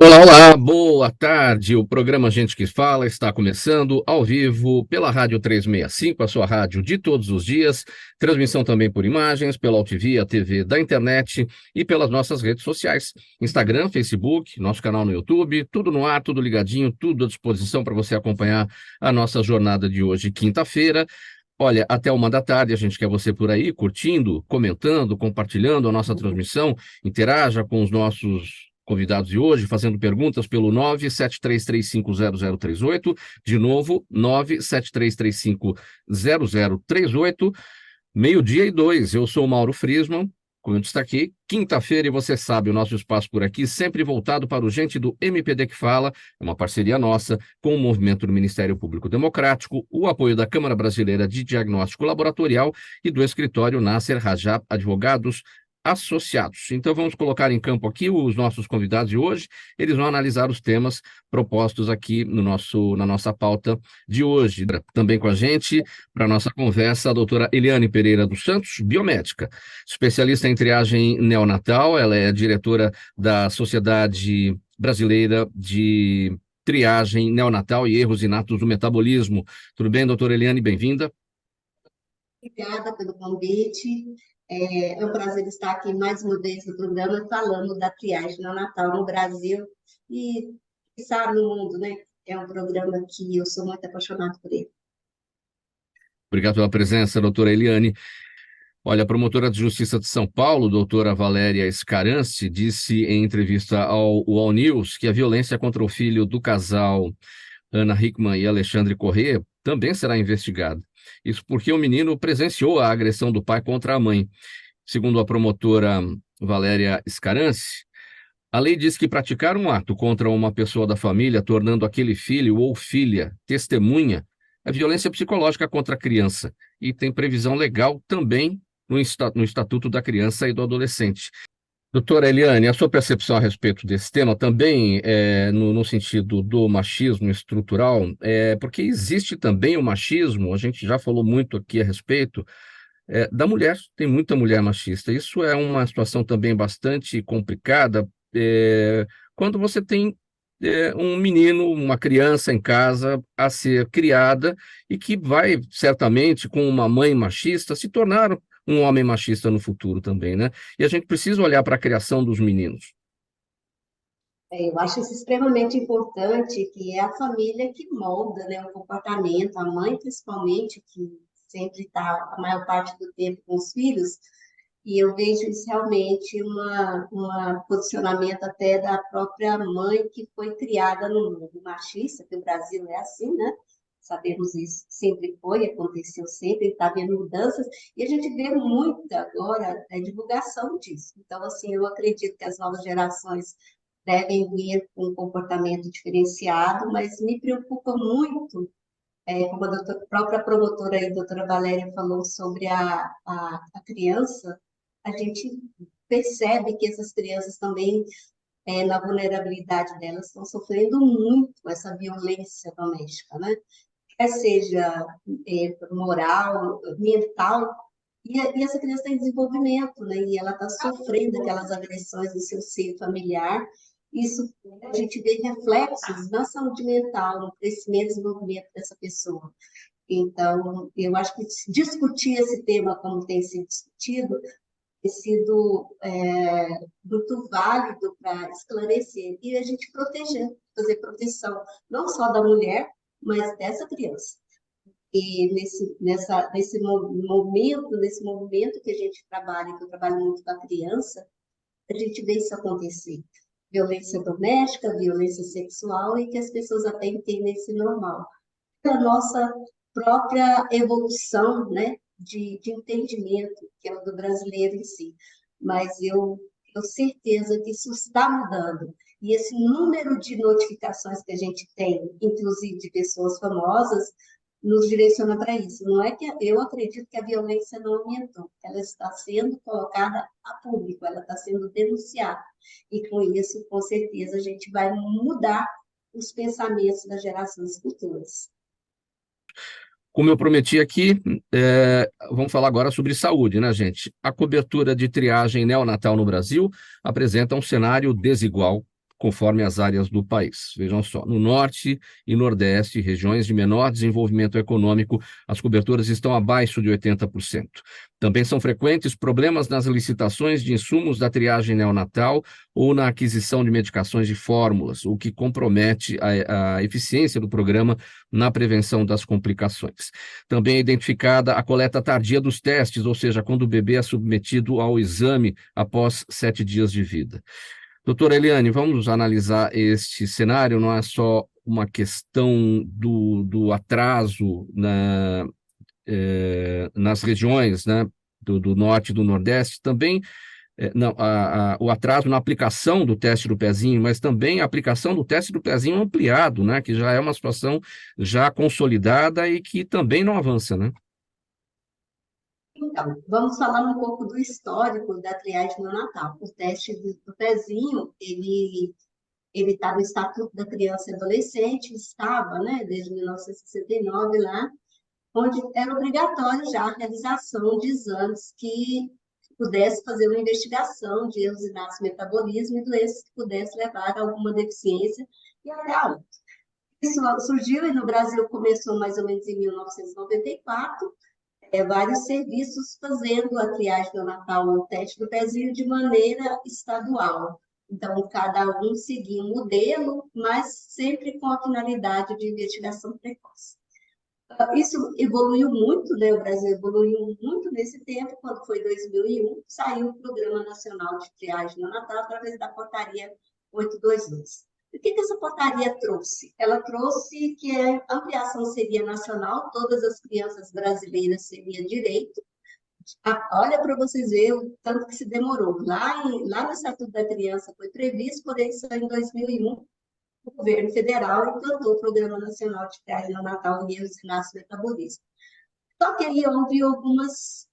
Olá, olá, boa tarde. O programa Gente que Fala está começando ao vivo pela Rádio 365, a sua rádio de todos os dias. Transmissão também por imagens, pela UTV, a TV da internet e pelas nossas redes sociais. Instagram, Facebook, nosso canal no YouTube, tudo no ar, tudo ligadinho, tudo à disposição para você acompanhar a nossa jornada de hoje, quinta-feira. Olha, até 1 da tarde, a gente quer você por aí, curtindo, comentando, compartilhando a nossa transmissão. Interaja com os nossos convidados de hoje, fazendo perguntas pelo 973350038. De novo, 973350038. 12:02. Eu sou o Mauro Friesman. Como eu destaquei, quinta-feira, e você sabe, o nosso espaço por aqui sempre voltado para o Gente do MPD que Fala, é uma parceria nossa com o movimento do Ministério Público Democrático, o apoio da Câmara Brasileira de Diagnóstico Laboratorial e do escritório Nasser Rajab Advogados Associados. Então vamos colocar em campo aqui os nossos convidados de hoje. Eles vão analisar os temas propostos aqui na nossa pauta de hoje. Também com a gente, para a nossa conversa, a doutora Eliane Pereira dos Santos, biomédica, especialista em triagem neonatal. Ela é diretora da Sociedade Brasileira de Triagem Neonatal e Erros Inatos do Metabolismo. Tudo bem, doutora Eliane? Bem-vinda. Obrigada pelo convite. É um prazer estar aqui mais uma vez no programa falando da triagem neonatal no Brasil e, sabe, no mundo, né? É um programa que eu sou muito apaixonada por ele. Obrigado pela presença, doutora Eliane. Olha, a promotora de Justiça de São Paulo, doutora Valéria Scarance, disse em entrevista ao UOL News que a violência contra o filho do casal Ana Hickman e Alexandre Corrêa também será investigada. Isso porque o menino presenciou a agressão do pai contra a mãe. Segundo a promotora Valéria Scarance, a lei diz que praticar um ato contra uma pessoa da família, tornando aquele filho ou filha testemunha, é violência psicológica contra a criança e tem previsão legal também no Estatuto da Criança e do Adolescente. Doutora Eliane, a sua percepção a respeito desse tema também no sentido do machismo estrutural, porque existe também o machismo, a gente já falou muito aqui a respeito, da mulher, tem muita mulher machista. Isso é uma situação também bastante complicada, quando você tem um menino, uma criança em casa a ser criada e que vai, certamente, com uma mãe machista, se tornar um homem machista no futuro também, né? E a gente precisa olhar para a criação dos meninos. Eu acho isso extremamente importante, que é a família que molda, né, o comportamento, a mãe principalmente, que sempre está a maior parte do tempo com os filhos, e eu vejo isso realmente uma posicionamento até da própria mãe que foi criada no mundo machista, que o Brasil é assim, né? Sabemos isso, sempre foi, aconteceu sempre, está havendo mudanças, e a gente vê muito agora a divulgação disso. Então, assim, eu acredito que as novas gerações devem vir com um comportamento diferenciado, mas me preocupa muito, como a própria promotora aí, a doutora Valéria, falou sobre a criança, a gente percebe que essas crianças também, na vulnerabilidade delas, estão sofrendo muito essa violência doméstica, né? Quer seja moral, mental, e essa criança está em desenvolvimento, né? E ela está sofrendo aquelas agressões no seu seio familiar. Isso a gente vê reflexos na saúde mental, no crescimento e desenvolvimento dessa pessoa. Então, eu acho que discutir esse tema como tem sido discutido tem sido muito válido para esclarecer e a gente proteger, fazer proteção não só da mulher, mas dessa criança. E nesse movimento que a gente trabalha, que eu trabalho muito com a criança, a gente vê isso acontecer. Violência doméstica, violência sexual, e que as pessoas até entendem esse normal. A nossa própria evolução, né, de entendimento, que é o do brasileiro em si. Mas eu tenho certeza que isso está mudando. E esse número de notificações que a gente tem, inclusive de pessoas famosas, nos direciona para isso. Não é que eu acredito que a violência não aumentou, ela está sendo colocada a público, ela está sendo denunciada. E com isso, com certeza, a gente vai mudar os pensamentos das gerações futuras. Como eu prometi aqui, vamos falar agora sobre saúde, né, gente? A cobertura de triagem neonatal no Brasil apresenta um cenário desigual, conforme as áreas do país. Vejam só, no Norte e Nordeste, regiões de menor desenvolvimento econômico, as coberturas estão abaixo de 80%. Também são frequentes problemas nas licitações de insumos da triagem neonatal ou na aquisição de medicações de fórmulas, o que compromete a eficiência do programa na prevenção das complicações. Também é identificada a coleta tardia dos testes, ou seja, quando o bebê é submetido ao exame após 7 dias de vida. Doutora Eliane, vamos analisar este cenário, não é só uma questão do atraso nas regiões, né, do Norte e do Nordeste, também não, o atraso na aplicação do teste do pezinho, mas também a aplicação do teste do pezinho ampliado, né, que já é uma situação já consolidada e que também não avança, né? Então, vamos falar um pouco do histórico da triagem neonatal. O teste do pezinho, ele está no Estatuto da Criança e Adolescente, estava, né, desde 1969 lá, onde era obrigatório já a realização de exames que pudesse fazer uma investigação de erros inatos no metabolismo e doenças que pudessem levar a alguma deficiência e até a óbito. Isso surgiu e no Brasil começou mais ou menos em 1994, vários serviços fazendo a triagem neonatal, o teste do pezinho de maneira estadual. Então, cada um seguia um modelo, mas sempre com a finalidade de investigação precoce. Isso evoluiu muito, né? O Brasil evoluiu muito nesse tempo, quando foi 2001, saiu o Programa Nacional de Triagem Neonatal através da portaria 822. O que essa portaria trouxe? Ela trouxe que a ampliação seria nacional, todas as crianças brasileiras teriam direito. Olha para vocês verem o tanto que se demorou. Lá no Estatuto da Criança foi previsto, porém só em 2001 o governo federal implantou o Programa Nacional de Triagem Neonatal e Erros Inatos no Metabolismo. Só que aí houve algumas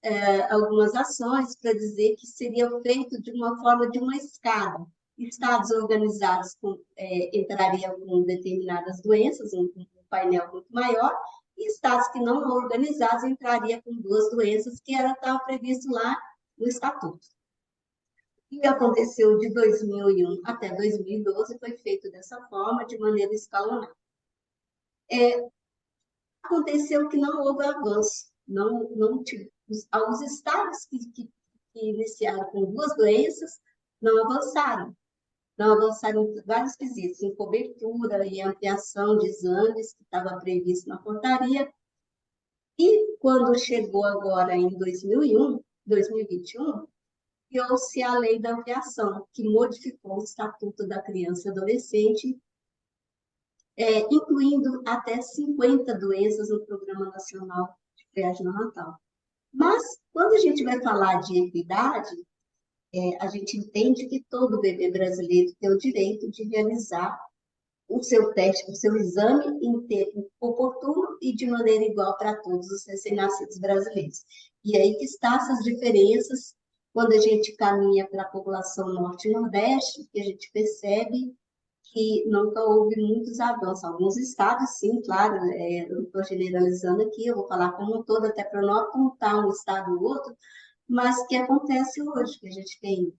ações para dizer que seria feito de uma forma de uma escada. Estados organizados entrariam com determinadas doenças, um painel muito maior, e estados que não organizados entrariam com 2 doenças que estava previsto lá no Estatuto. O que aconteceu de 2001 até 2012 foi feito dessa forma, de maneira escalonada. Aconteceu que não houve avanço, os estados que iniciaram com 2 doenças não avançaram em vários quesitos, em cobertura e ampliação de exames, que estava previsto na portaria. E quando chegou agora em 2021, criou-se a Lei da Ampliação, que modificou o Estatuto da Criança e Adolescente, incluindo até 50 doenças no Programa Nacional de Triagem Neonatal. Mas, quando a gente vai falar de equidade, a gente entende que todo bebê brasileiro tem o direito de realizar o seu teste, o seu exame em tempo oportuno e de maneira igual para todos os recém-nascidos brasileiros. E aí que estão essas diferenças quando a gente caminha para a população norte e nordeste, que a gente percebe que nunca houve muitos avanços. Alguns estados, sim, claro, eu não estou generalizando aqui, eu vou falar como um todo, até para não apontar um estado ou outro, mas que acontece hoje, que a gente tem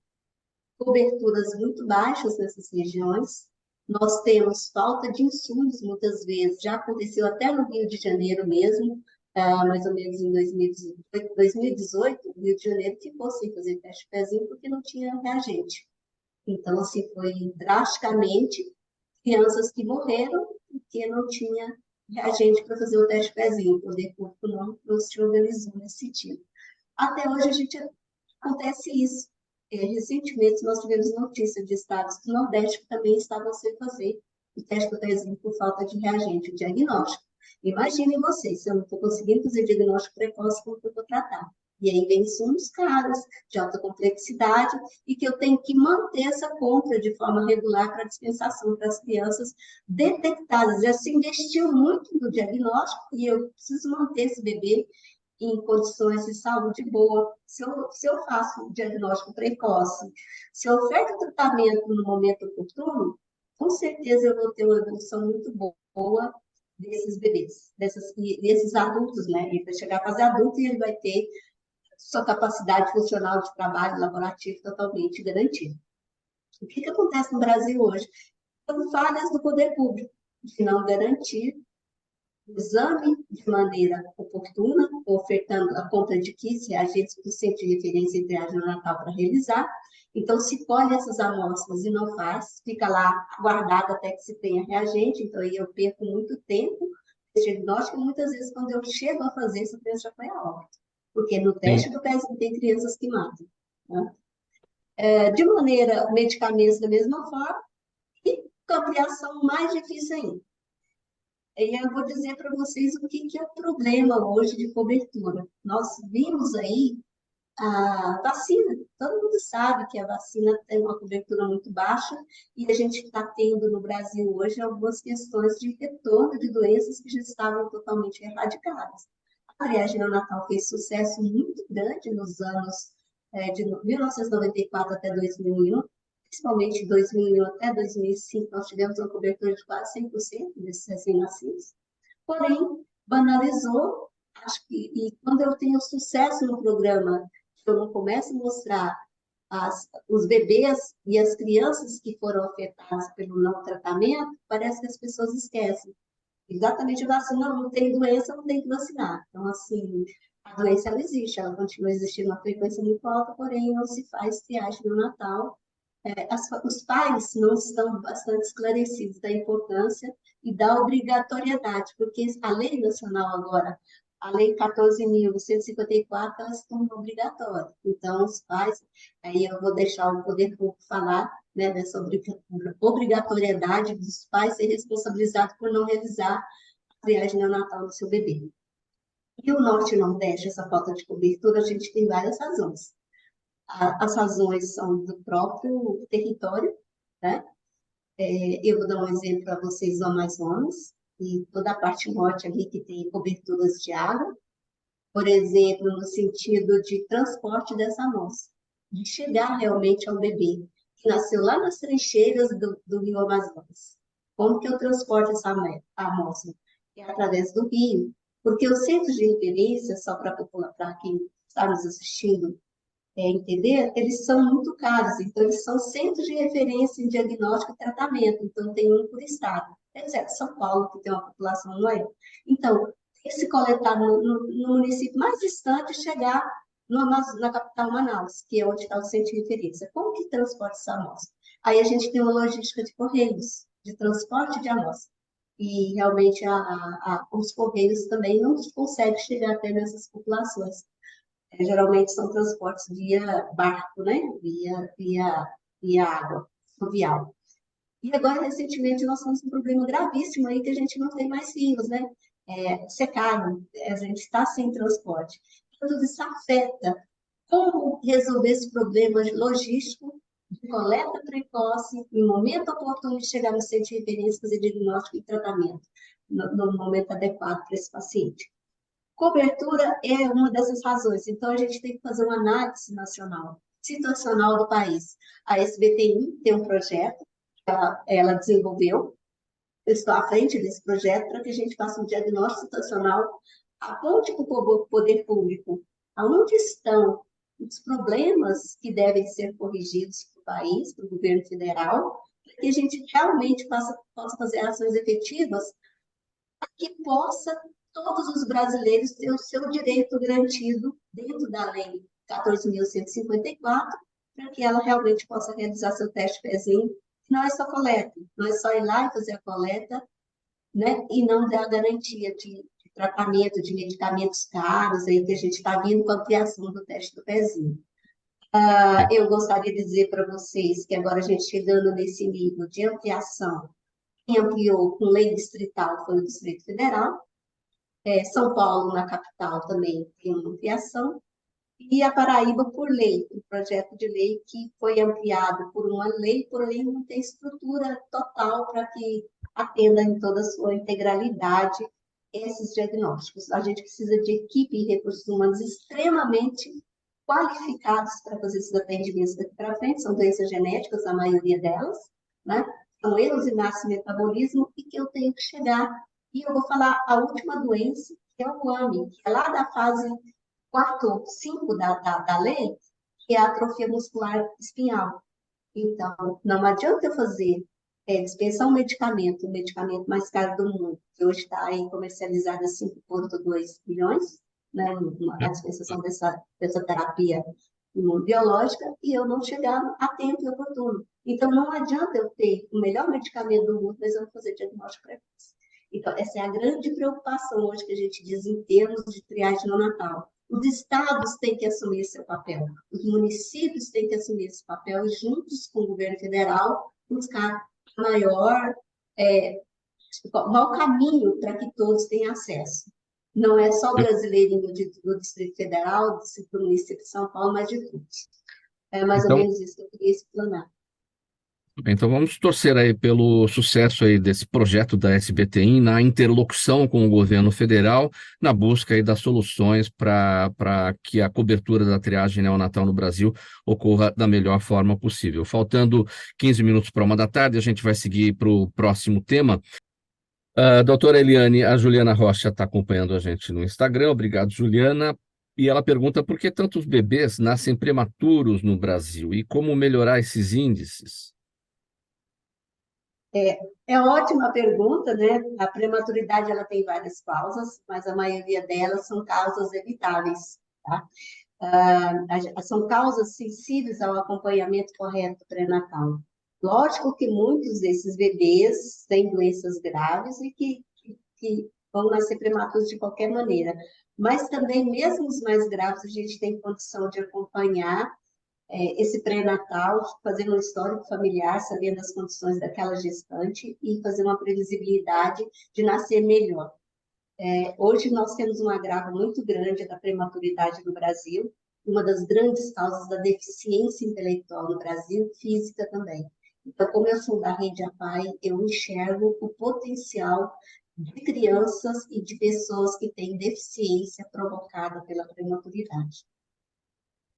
coberturas muito baixas nessas regiões, nós temos falta de insumos, muitas vezes, já aconteceu até no Rio de Janeiro mesmo, mais ou menos em 2018, o Rio de Janeiro ficou sem fazer teste de pezinho porque não tinha reagente. Então, assim, foi drasticamente crianças que morreram porque não tinha reagente para fazer o teste de pezinho, o poder público não se organizou nesse sentido. Até hoje acontece isso. Recentemente, nós tivemos notícia de estados do Nordeste que também estavam sem fazer o teste do pezinho por falta de reagente, o diagnóstico. Imaginem vocês, se eu não estou conseguindo fazer diagnóstico precoce, como que eu vou tratar? E aí vem insumos caros, de alta complexidade, e que eu tenho que manter essa compra de forma regular para dispensação para as crianças detectadas. Já se investiu muito no diagnóstico e eu preciso manter esse bebê em condições de saúde boa. Se eu faço o diagnóstico precoce, se eu oferto tratamento no momento oportuno, com certeza eu vou ter uma evolução muito boa desses bebês, desses adultos, né? Ele vai chegar a fazer adulto e ele vai ter sua capacidade funcional de trabalho laborativo totalmente garantida. O que acontece no Brasil hoje? São falhas do poder público, de não garantir o exame de maneira oportuna, ofertando a compra de kits reagentes para o centro de referência em triagem neonatal para realizar. Então, se colhe essas amostras e não faz, fica lá guardado até que se tenha reagente, então aí eu perco muito tempo esse diagnóstico, e muitas vezes quando eu chego a fazer, essa criança já foi a óbito, porque no teste Sim. do pezinho tem crianças que matam. Né? De maneira, medicamentos da mesma forma, e com ampliação mais difícil ainda. E eu vou dizer para vocês o que é o problema hoje de cobertura. Nós vimos aí a vacina. Todo mundo sabe que a vacina tem uma cobertura muito baixa e a gente está tendo no Brasil hoje algumas questões de retorno de doenças que já estavam totalmente erradicadas. A triagem neonatal fez sucesso muito grande nos anos de 1994 até 2001, principalmente de 2001 até 2005, nós tivemos uma cobertura de quase 100% desses recém-nascidos. Porém, banalizou, acho que, e quando eu tenho sucesso no programa, eu não começo a mostrar os bebês e as crianças que foram afetadas pelo não tratamento, parece que as pessoas esquecem. Exatamente a vacina, não tem doença, não tem que vacinar. Então, assim, a doença ela existe, ela continua existindo uma frequência muito alta, porém não se faz triagem no Natal. Os pais não estão bastante esclarecidos da importância e da obrigatoriedade, porque a lei nacional agora, a lei 14.154, ela se tornou obrigatória. Então, os pais, aí eu vou deixar o poder público falar, né, dessa obrigatoriedade dos pais ser responsabilizados por não realizar a triagem neonatal do seu bebê. E o Norte e o Nordeste, essa falta de cobertura, a gente tem várias razões. As razões são do próprio território, né? Eu vou dar um exemplo para vocês do Amazonas, e toda a parte norte ali que tem coberturas de água, por exemplo, no sentido de transporte dessa amostra, de chegar realmente ao bebê, que nasceu lá nas trincheiras do Rio Amazonas. Como que eu transporto essa amostra? É através do rio, porque os centros de referência, só para quem está nos assistindo, entender, eles são muito caros, então eles são centros de referência em diagnóstico e tratamento, então tem um por estado. Exceto São Paulo, que tem uma população maior. Então, tem que se coletar no município mais distante e chegar na capital Manaus, que é onde está o centro de referência. Como que transporta essa amostra? Aí a gente tem uma logística de correios, de transporte de amostra. E realmente os correios também não conseguem chegar até nessas populações. Geralmente são transportes via barco, né? Via água, fluvial. E agora, recentemente, nós temos um problema gravíssimo aí que a gente não tem mais rios, né? Secaram, a gente está sem transporte. Tudo isso afeta como resolver esse problema logístico de coleta precoce, em momento oportuno de chegar no centro de referência, fazer diagnóstico e tratamento no momento adequado para esse paciente. Cobertura é uma dessas razões. Então, a gente tem que fazer uma análise nacional, situacional do país. A SBTI tem um projeto que ela desenvolveu. Eu estou à frente desse projeto para que a gente faça um diagnóstico situacional, aponte para o poder público aonde estão os problemas que devem ser corrigidos para o país, para o governo federal, para que a gente realmente possa fazer ações efetivas que possa todos os brasileiros ter o seu direito garantido dentro da Lei 14.154, para que ela realmente possa realizar seu teste pezinho. Não é só coleta, não é só ir lá e fazer a coleta, né? E não dar garantia de tratamento, de medicamentos caros, aí que a gente está vindo com a ampliação do teste do pezinho. Eu gostaria de dizer para vocês que agora a gente chegando nesse nível de ampliação, quem ampliou com lei distrital foi o Distrito Federal. São Paulo, na capital, também tem uma ampliação. E a Paraíba, por lei, um projeto de lei que foi ampliado por uma lei, porém não tem estrutura total para que atenda em toda a sua integralidade esses diagnósticos. A gente precisa de equipe e recursos humanos extremamente qualificados para fazer esses atendimentos daqui para frente. São doenças genéticas, a maioria delas, né? São erros de nascimento e metabolismo e que eu tenho que chegar. E eu vou falar a última doença, que é o AMI, que é lá da fase 4, 5 da lei, que é a atrofia muscular espinhal. Então, não adianta eu fazer, dispensar um medicamento mais caro do mundo, que hoje está aí comercializado a 5,2 bilhões, né, a dispensação dessa terapia imunobiológica, e eu não chegar a tempo e oportuno. Então, não adianta eu ter o melhor medicamento do mundo, mas eu não fazer diagnóstico precoce. Então, essa é a grande preocupação hoje que a gente diz em termos de triagem neonatal. Os estados têm que assumir esse papel, os municípios têm que assumir esse papel, juntos com o governo federal, buscar maior, é, mau caminho para que todos tenham acesso. Não é só o brasileirinho do Distrito Federal, do município de São Paulo, mas de todos. É mais ou Então, menos isso que eu queria explanar. então vamos torcer aí pelo sucesso aí desse projeto da SBTI na interlocução com o governo federal, na busca aí das soluções para que a cobertura da triagem neonatal no Brasil ocorra da melhor forma possível. Faltando 15 minutos para 1 da tarde, a gente vai seguir para o próximo tema. Doutora Eliane, a Juliana Rocha está acompanhando a gente no Instagram. Obrigado, Juliana. E ela pergunta por que tantos bebês nascem prematuros no Brasil e como melhorar esses índices. É ótima pergunta, né? A prematuridade ela tem várias causas, mas a maioria delas são causas evitáveis, tá? São causas sensíveis ao acompanhamento correto pré-natal. Lógico que muitos desses bebês têm doenças graves e que vão nascer prematuros de qualquer maneira, mas também, mesmo os mais graves, a gente tem condição de acompanhar esse pré-natal, fazer um histórico familiar, sabendo as condições daquela gestante e fazer uma previsibilidade de nascer melhor. Hoje nós temos um agravo muito grande da prematuridade no Brasil, uma das grandes causas da deficiência intelectual no Brasil, física também. Então, como eu sou da Rede APAE, eu enxergo o potencial de crianças e de pessoas que têm deficiência provocada pela prematuridade.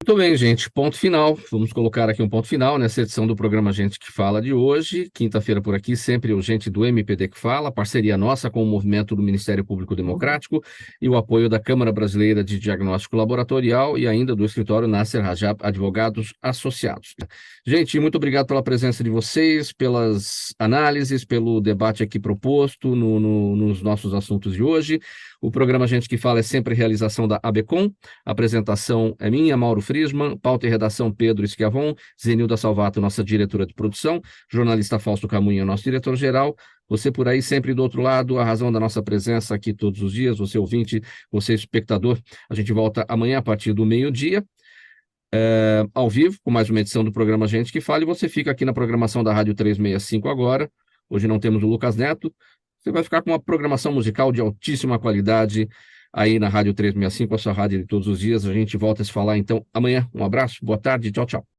Muito bem, gente. Ponto final. Vamos colocar aqui um ponto final nessa edição do programa Gente que Fala de hoje. Quinta-feira por aqui, sempre o Gente do MPD que Fala, parceria nossa com o movimento do Ministério Público Democrático e o apoio da Câmara Brasileira de Diagnóstico Laboratorial e ainda do escritório Nasser Rajab Advogados Associados. Gente, muito obrigado pela presença de vocês, pelas análises, pelo debate aqui proposto nos nossos assuntos de hoje. O programa Gente que Fala é sempre realização da ABCOM. A apresentação é minha, Mauro Friesman, pauta e redação Pedro Schiavon, Zenilda Salvato, nossa diretora de produção, jornalista Fausto Camunha, nosso diretor-geral. Você por aí, sempre do outro lado, a razão da nossa presença aqui todos os dias, você ouvinte, você espectador. A gente volta amanhã a partir do meio-dia, ao vivo, com mais uma edição do programa Gente que Fala, e você fica aqui na programação da Rádio 365 agora. Hoje não temos o Lucas Neto. Você vai ficar com uma programação musical de altíssima qualidade aí na Rádio 365, a sua rádio de todos os dias. A gente volta a se falar então amanhã. Um abraço, boa tarde, tchau, tchau.